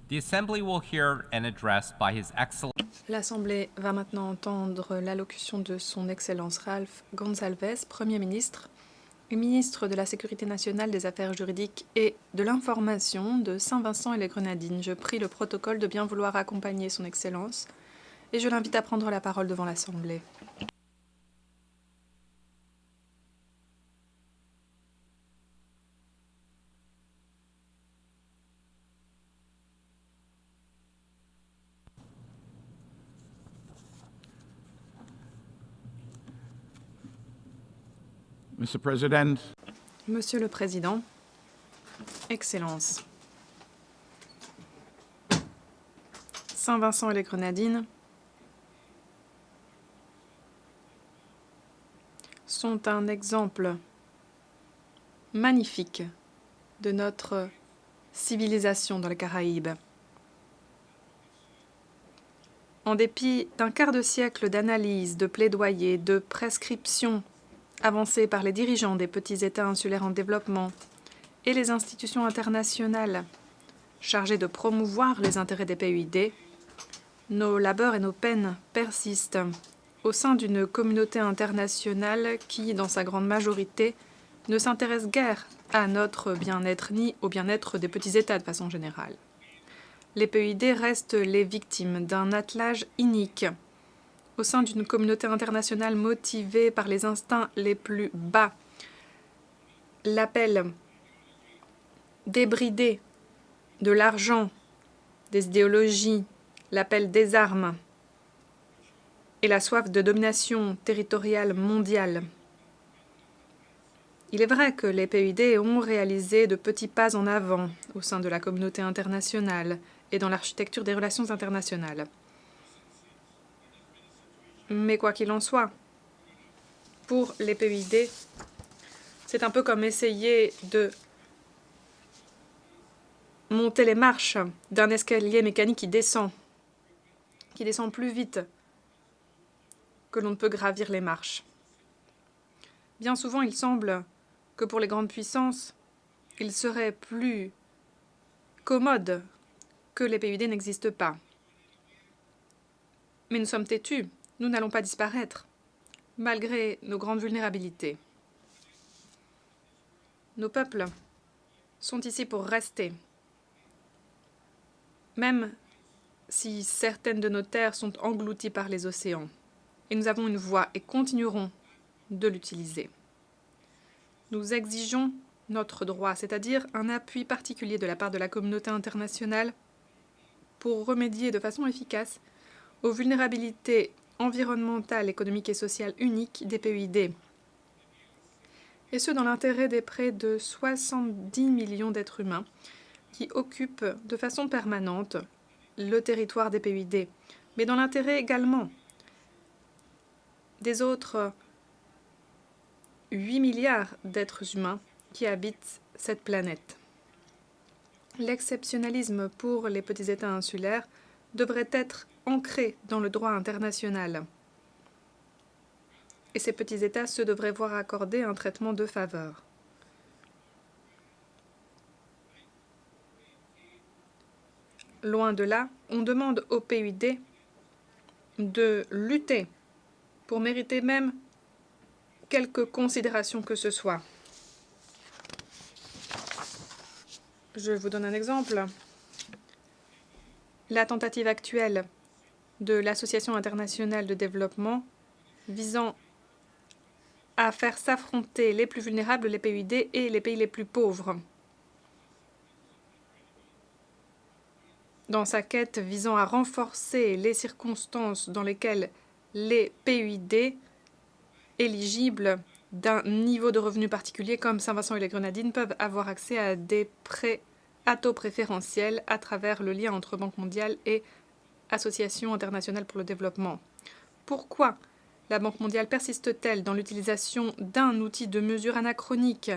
The Assembly will hear an address by His Excellency. L'Assemblée va maintenant entendre l'allocution de Son Excellence Ralph Gonsalves, Premier ministre et ministre de la Sécurité nationale, des Affaires juridiques et de l'Information de Saint-Vincent et les Grenadines. Je prie le protocole de bien vouloir accompagner Son Excellence et je l'invite à prendre la parole devant l'Assemblée. Mr. President, Monsieur le Président, Excellences, Saint-Vincent et les Grenadines sont un exemple magnifique de notre civilisation dans les Caraïbes. En dépit d'un quart de siècle d'analyse, de plaidoyer, de prescriptions avancées par les dirigeants des petits États insulaires en développement et les institutions internationales chargées de promouvoir les intérêts des PUID, nos labeurs et nos peines persistent au sein d'une communauté internationale qui, dans sa grande majorité, ne s'intéresse guère à notre bien-être ni au bien-être des petits États de façon générale. Les PUID restent les victimes d'un attelage inique au sein d'une communauté internationale motivée par les instincts les plus bas. L'appel débridé de l'argent, des idéologies, l'appel des armes et la soif de domination territoriale mondiale. Il est vrai que les PUID ont réalisé de petits pas en avant au sein de la communauté internationale et dans l'architecture des relations internationales. Mais quoi qu'il en soit, pour les PUID, c'est un peu comme essayer de monter les marches d'un escalier mécanique qui descend plus vite que l'on ne peut gravir les marches. Bien souvent, il semble que pour les grandes puissances, il serait plus commode que les PUID n'existent pas. Mais nous sommes têtus. Nous n'allons pas disparaître, malgré nos grandes vulnérabilités. Nos peuples sont ici pour rester, même si certaines de nos terres sont englouties par les océans. Et nous avons une voix et continuerons de l'utiliser. Nous exigeons notre droit, c'est-à-dire un appui particulier de la part de la communauté internationale pour remédier de façon efficace aux vulnérabilités environnementale, économique et sociale unique des PUID. Et ce, dans l'intérêt des près de 70 millions d'êtres humains qui occupent de façon permanente le territoire des PUID, mais dans l'intérêt également des autres 8 milliards d'êtres humains qui habitent cette planète. L'exceptionnalisme pour les petits États insulaires devrait être ancré dans le droit international. Et ces petits États se devraient voir accorder un traitement de faveur. Loin de là, on demande aux PUID de lutter pour mériter même quelque considération que ce soit. Je vous donne un exemple. La tentative actuelle de l'Association internationale de développement visant à faire s'affronter les plus vulnérables, les PUID et les pays les plus pauvres. Dans sa quête visant à renforcer les circonstances dans lesquelles les PUID éligibles d'un niveau de revenu particulier comme Saint-Vincent et les Grenadines peuvent avoir accès à des prêts à taux préférentiels à travers le lien entre Banque mondiale et Association internationale pour le développement. Pourquoi la Banque mondiale persiste-t-elle dans l'utilisation d'un outil de mesure anachronique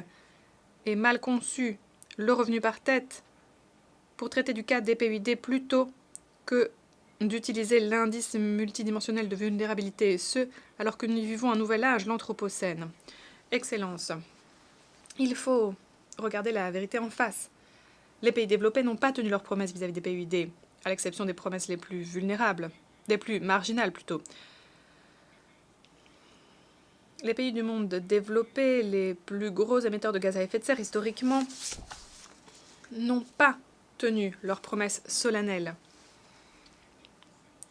et mal conçu, le revenu par tête, pour traiter du cas des PUID plutôt que d'utiliser l'indice multidimensionnel de vulnérabilité, et ce, alors que nous vivons un nouvel âge, l'Anthropocène. Excellence, il faut regarder la vérité en face. Les pays développés n'ont pas tenu leurs promesses vis-à-vis des PUD, à l'exception des promesses les plus vulnérables, des plus marginales plutôt. Les pays du monde développé, les plus gros émetteurs de gaz à effet de serre historiquement, n'ont pas tenu leurs promesses solennelles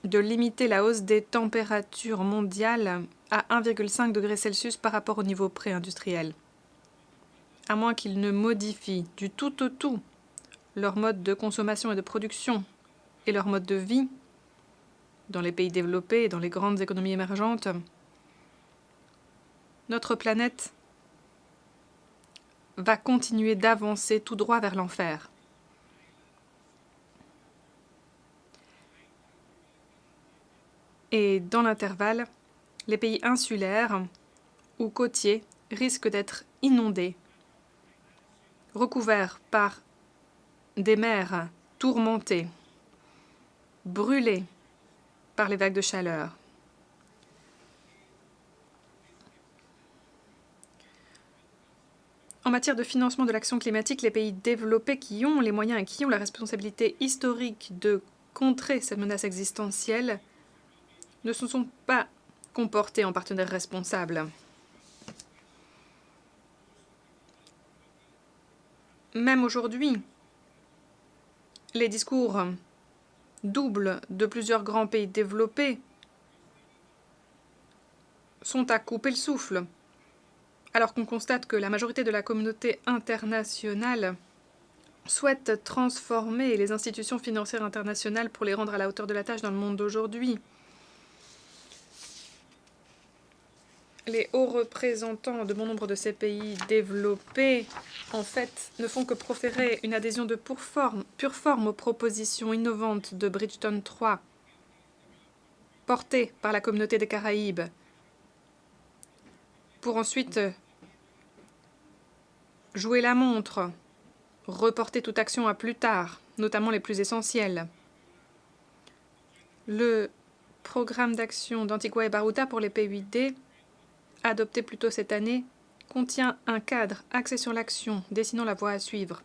de limiter la hausse des températures mondiales à 1,5 degré Celsius par rapport au niveau pré-industriel, à moins qu'ils ne modifient du tout au tout leur mode de consommation et de production et leur mode de vie dans les pays développés et dans les grandes économies émergentes. Notre planète va continuer d'avancer tout droit vers l'enfer. Et dans l'intervalle, les pays insulaires ou côtiers risquent d'être inondés, recouverts par des mers tourmentées, brûlées par les vagues de chaleur. En matière de financement de l'action climatique, les pays développés qui ont les moyens et qui ont la responsabilité historique de contrer cette menace existentielle ne se sont pas comportés en partenaires responsables. Même aujourd'hui, les discours doubles de plusieurs grands pays développés sont à couper le souffle, alors qu'on constate que la majorité de la communauté internationale souhaite transformer les institutions financières internationales pour les rendre à la hauteur de la tâche dans le monde d'aujourd'hui. Les hauts représentants de bon nombre de ces pays développés, en fait, ne font que proférer une adhésion de pure forme aux propositions innovantes de Bridgeton 3, portées par la communauté des Caraïbes, pour ensuite jouer la montre, reporter toute action à plus tard, notamment les plus essentielles. Le programme d'action d'Antigua et Barbuda pour les PUD, adopté plus tôt cette année, contient un cadre axé sur l'action, dessinant la voie à suivre.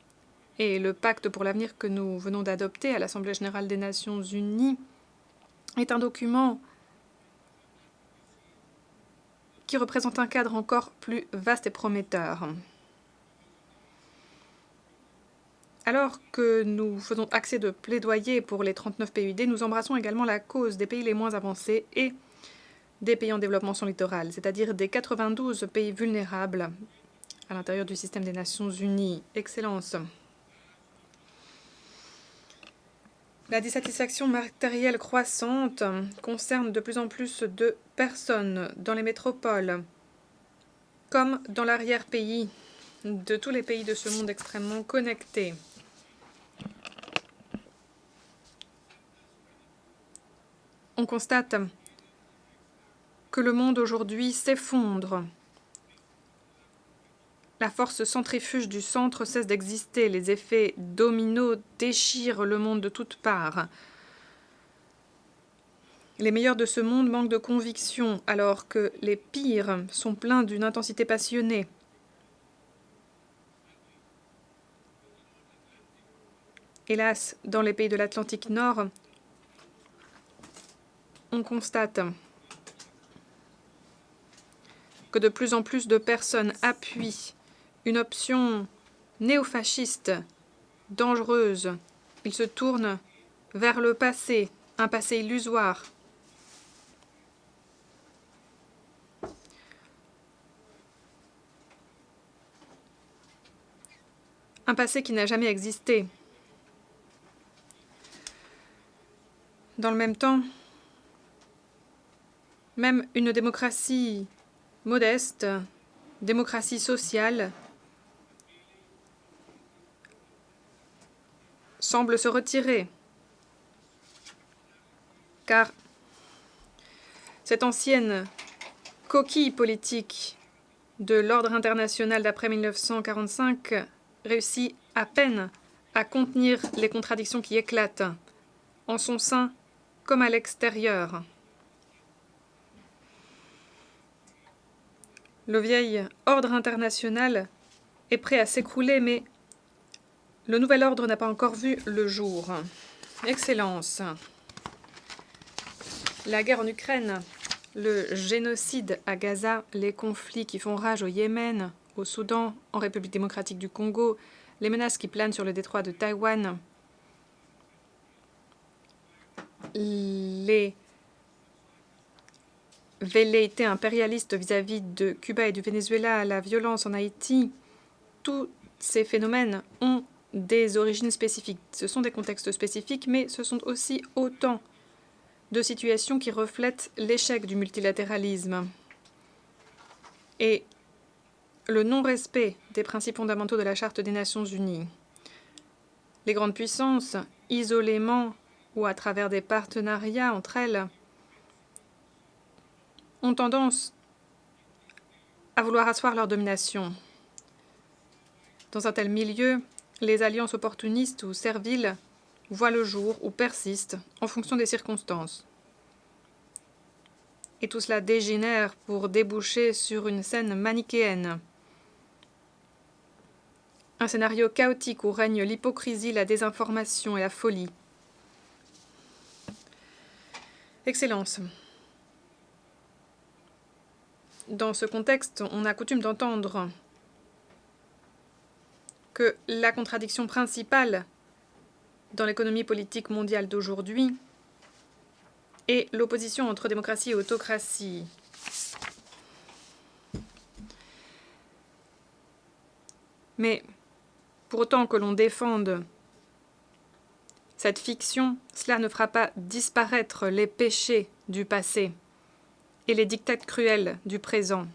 Et le pacte pour l'avenir que nous venons d'adopter à l'Assemblée générale des Nations unies est un document qui représente un cadre encore plus vaste et prometteur. Alors que nous faisons accès de plaidoyer pour les 39 PUD, nous embrassons également la cause des pays les moins avancés et des pays en développement sans littoral, c'est-à-dire des 92 pays vulnérables à l'intérieur du système des Nations Unies. Excellence. La dissatisfaction matérielle croissante concerne de plus en plus de personnes dans les métropoles, comme dans l'arrière-pays de tous les pays de ce monde extrêmement connecté. On constate que le monde aujourd'hui s'effondre. La force centrifuge du centre cesse d'exister. Les effets dominos déchirent le monde de toutes parts. Les meilleurs de ce monde manquent de conviction, alors que les pires sont pleins d'une intensité passionnée. Hélas, dans les pays de l'Atlantique Nord, on constate que de plus en plus de personnes appuient une option néofasciste, dangereuse. Ils se tournent vers le passé, un passé illusoire. Un passé qui n'a jamais existé. Dans le même temps, même une démocratie modeste, démocratie sociale, semble se retirer, car cette ancienne coquille politique de l'ordre international d'après 1945 réussit à peine à contenir les contradictions qui éclatent en son sein comme à l'extérieur. Le vieil ordre international est prêt à s'écrouler, mais Le nouvel ordre n'a pas encore vu le jour. Excellences, la guerre en Ukraine, le génocide à Gaza, les conflits qui font rage au Yémen, au Soudan, en République démocratique du Congo, les menaces qui planent sur le détroit de Taïwan, les velléités impérialistes vis-à-vis de Cuba et du Venezuela, la violence en Haïti, tous ces phénomènes ont des origines spécifiques. Ce sont des contextes spécifiques, mais ce sont aussi autant de situations qui reflètent l'échec du multilatéralisme et le non-respect des principes fondamentaux de la Charte des Nations Unies. Les grandes puissances, isolément ou à travers des partenariats entre elles, ont tendance à vouloir asseoir leur domination. Dans un tel milieu, les alliances opportunistes ou serviles voient le jour ou persistent en fonction des circonstances. Et tout cela dégénère pour déboucher sur une scène manichéenne. Un scénario chaotique où règne l'hypocrisie, la désinformation et la folie. Excellences, dans ce contexte, on a coutume d'entendre que la contradiction principale dans l'économie politique mondiale d'aujourd'hui est l'opposition entre démocratie et autocratie. Mais pour autant que l'on défende cette fiction, cela ne fera pas disparaître les péchés du passé et les dictats cruels du présent.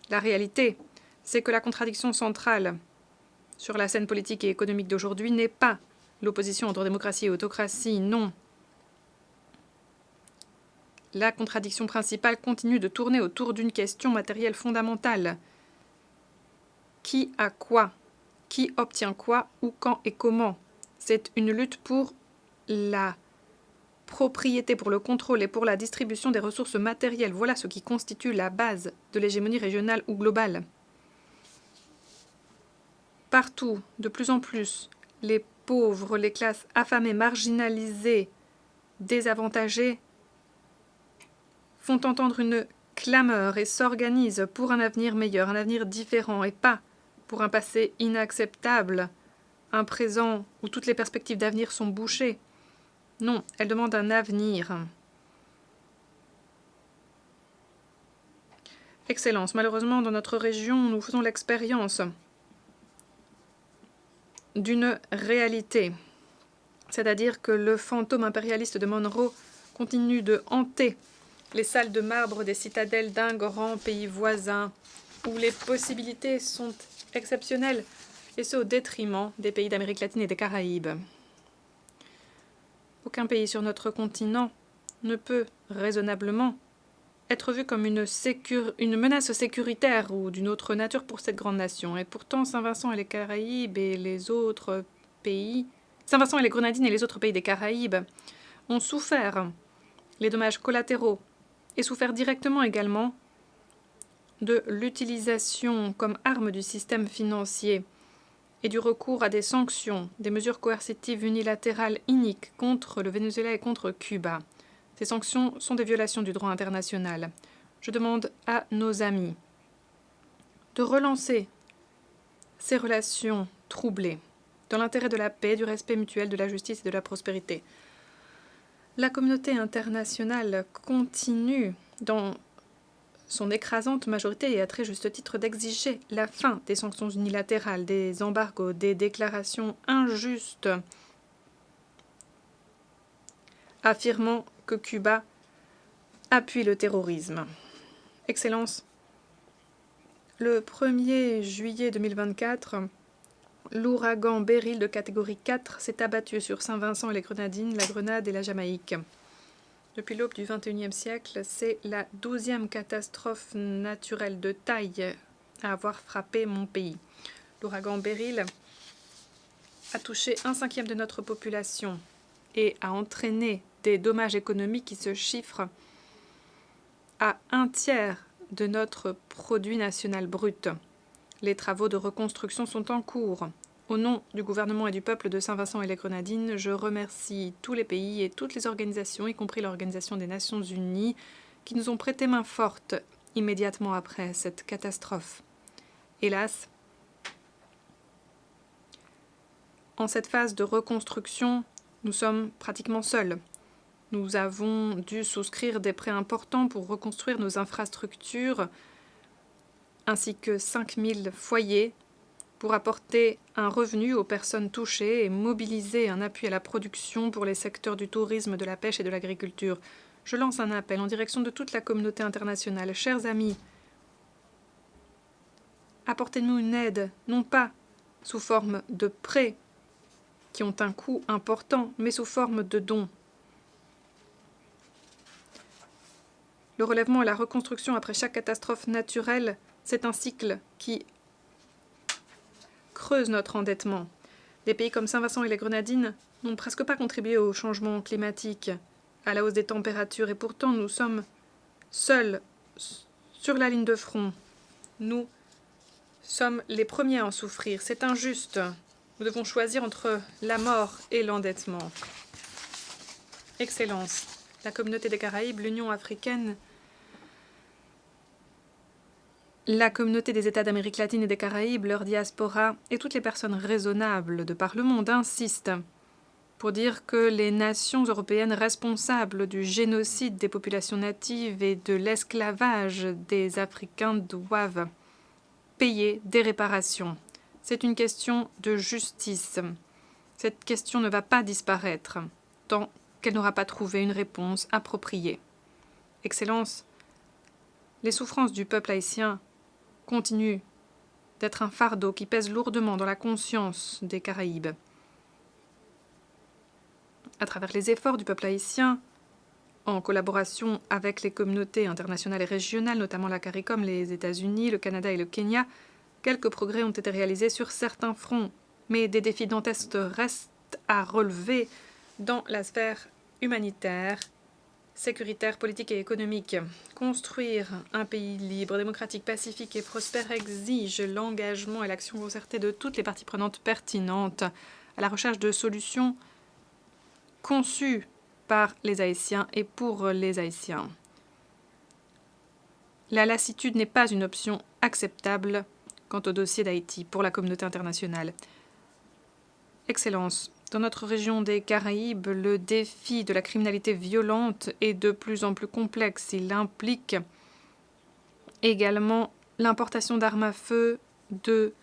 La réalité, c'est que la contradiction centrale sur la scène politique et économique d'aujourd'hui n'est pas l'opposition entre démocratie et autocratie, non. La contradiction principale continue de tourner autour d'une question matérielle fondamentale. Qui a quoi? Qui obtient quoi? Où, quand et comment? C'est une lutte pour la propriété, pour le contrôle et pour la distribution des ressources matérielles. Voilà ce qui constitue la base de l'hégémonie régionale ou globale. Partout, de plus en plus, les pauvres, les classes affamées, marginalisées, désavantagées, font entendre une clameur et s'organisent pour un avenir meilleur, un avenir différent, et pas pour un passé inacceptable, un présent où toutes les perspectives d'avenir sont bouchées. Non, elles demandent un avenir. Excellences, malheureusement, dans notre région, nous faisons l'expérience d'une réalité, c'est-à-dire que le fantôme impérialiste de Monroe continue de hanter les salles de marbre des citadelles d'un grand pays voisin, où les possibilités sont exceptionnelles, et ce au détriment des pays d'Amérique latine et des Caraïbes. Aucun pays sur notre continent ne peut raisonnablement être vu comme une menace sécuritaire ou d'une autre nature pour cette grande nation. Et pourtant, Saint-Vincent et les Caraïbes et les autres pays, Saint-Vincent et les Grenadines et les autres pays des Caraïbes ont souffert les dommages collatéraux et souffert directement également de l'utilisation comme arme du système financier et du recours à des sanctions, des mesures coercitives unilatérales iniques contre le Venezuela et contre Cuba. Ces sanctions sont des violations du droit international. Je demande à nos amis de relancer ces relations troublées dans l'intérêt de la paix, du respect mutuel, de la justice et de la prospérité. La communauté internationale continue dans son écrasante majorité et à très juste titre d'exiger la fin des sanctions unilatérales, des embargos, des déclarations injustes affirmant que Cuba appuie le terrorisme. Excellences, le 1er juillet 2024, l'ouragan Beryl de catégorie 4 s'est abattu sur Saint-Vincent et les Grenadines, la Grenade et la Jamaïque. Depuis l'aube du XXIe siècle, c'est la 12e catastrophe naturelle de taille à avoir frappé mon pays. L'ouragan Beryl a touché 1/5 de notre population et a entraîné des dommages économiques qui se chiffrent à 1/3 de notre produit national brut. Les travaux de reconstruction sont en cours Au nom du gouvernement et du peuple de Saint-Vincent et les Grenadines, je remercie tous les pays et toutes les organisations, y compris l'Organisation des Nations Unies, qui nous ont prêté main forte immédiatement après cette catastrophe. Hélas, en cette phase de reconstruction, nous sommes pratiquement seuls. Nous avons dû souscrire des prêts importants pour reconstruire nos infrastructures, ainsi que 5000 foyers, pour apporter un revenu aux personnes touchées et mobiliser un appui à la production pour les secteurs du tourisme, de la pêche et de l'agriculture. Je lance un appel en direction de toute la communauté internationale. Chers amis, apportez-nous une aide, non pas sous forme de prêts qui ont un coût important, mais sous forme de dons. Le relèvement et la reconstruction après chaque catastrophe naturelle, c'est un cycle qui creuse notre endettement. Des pays comme Saint-Vincent et les Grenadines n'ont presque pas contribué au changement climatique, à la hausse des températures, et pourtant nous sommes seuls sur la ligne de front. Nous sommes les premiers à en souffrir. C'est injuste. Nous devons choisir entre la mort et l'endettement. Excellence, la communauté des Caraïbes, l'Union africaine, la communauté des États d'Amérique latine et des Caraïbes, leur diaspora et toutes les personnes raisonnables de par le monde insistent pour dire que les nations européennes responsables du génocide des populations natives et de l'esclavage des Africains doivent payer des réparations. C'est une question de justice. Cette question ne va pas disparaître tant qu'elle n'aura pas trouvé une réponse appropriée. Excellence, les souffrances du peuple haïtien continuent d'être un fardeau qui pèse lourdement dans la conscience des Caraïbes. À travers les efforts du peuple haïtien, en collaboration avec les communautés internationales et régionales, notamment la CARICOM, les États-Unis, le Canada et le Kenya, quelques progrès ont été réalisés sur certains fronts, mais des défis dantesques restent à relever dans la sphère humanitaire, sécuritaire, politique et économique. Construire un pays libre, démocratique, pacifique et prospère exige l'engagement et l'action concertée de toutes les parties prenantes pertinentes à la recherche de solutions conçues par les Haïtiens et pour les Haïtiens. La lassitude n'est pas une option acceptable quant au dossier d'Haïti pour la communauté internationale. Excellence, dans notre région des Caraïbes, le défi de la criminalité violente est de plus en plus complexe. Il implique également l'importation d'armes à feu, de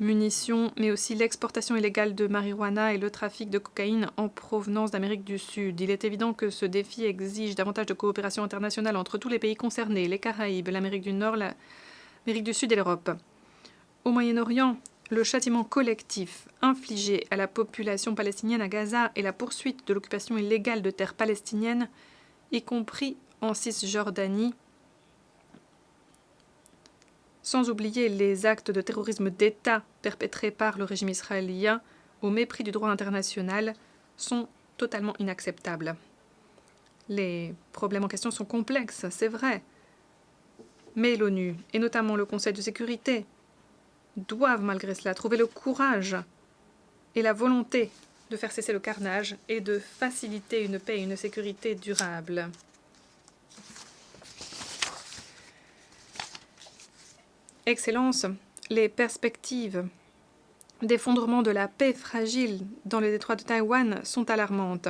munitions, mais aussi l'exportation illégale de marijuana et le trafic de cocaïne en provenance d'Amérique du Sud. Il est évident que ce défi exige davantage de coopération internationale entre tous les pays concernés, les Caraïbes, l'Amérique du Nord, l'Amérique du Sud et l'Europe. Au Moyen-Orient, le châtiment collectif infligé à la population palestinienne à Gaza et la poursuite de l'occupation illégale de terres palestiniennes, y compris en Cisjordanie, sans oublier les actes de terrorisme d'État perpétrés par le régime israélien au mépris du droit international, sont totalement inacceptables. Les problèmes en question sont complexes, c'est vrai, mais l'ONU, et notamment le Conseil de sécurité, doivent malgré cela trouver le courage et la volonté de faire cesser le carnage et de faciliter une paix et une sécurité durables. Excellence, les perspectives d'effondrement de la paix fragile dans le détroit de Taïwan sont alarmantes.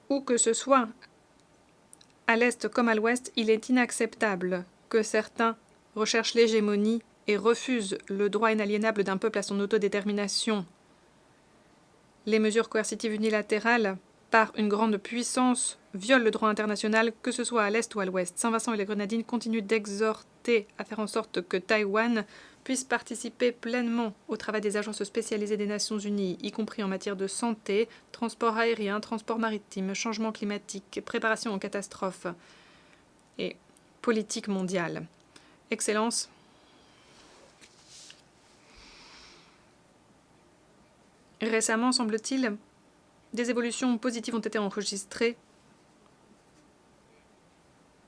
Où que ce soit, à l'est comme à l'ouest, il est inacceptable que certains recherchent l'hégémonie et refusent le droit inaliénable d'un peuple à son autodétermination. Les mesures coercitives unilatérales par une grande puissance violent le droit international, que ce soit à l'est ou à l'ouest. Saint-Vincent et les Grenadines continuent d'exhorter à faire en sorte que Taïwan puisse participer pleinement au travail des agences spécialisées des Nations Unies, y compris en matière de santé, transport aérien, transport maritime, changement climatique, préparation aux catastrophes et politique mondiale. Excellence, récemment, semble-t-il, des évolutions positives ont été enregistrées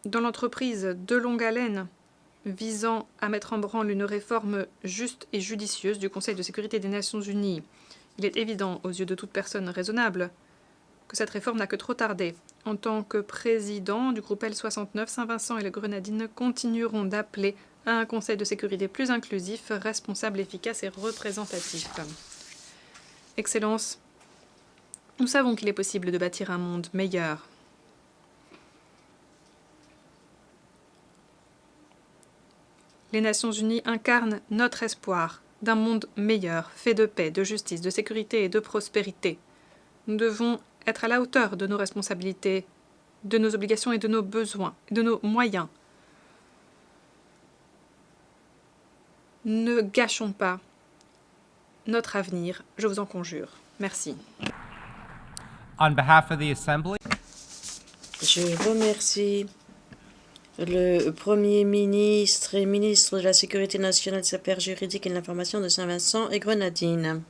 dans l'entreprise de longue haleine visant à mettre en branle une réforme juste et judicieuse du Conseil de sécurité des Nations Unies. Il est évident, aux yeux de toute personne raisonnable, que cette réforme n'a que trop tardé. En tant que président du groupe L69, Saint-Vincent et les Grenadines continueront d'appeler à un Conseil de sécurité plus inclusif, responsable, efficace et représentatif. Excellences, nous savons qu'il est possible de bâtir un monde meilleur. Les Nations Unies incarnent notre espoir d'un monde meilleur, fait de paix, de justice, de sécurité et de prospérité. Nous devons être à la hauteur de nos responsabilités, de nos obligations et de nos besoins, de nos moyens. Ne gâchons pas notre avenir, je vous en conjure. Merci. On behalf of the Assembly, Je remercie le Premier ministre et ministre de la Sécurité nationale, des Affaires juridiques et de l'information de Saint-Vincent et Grenadines.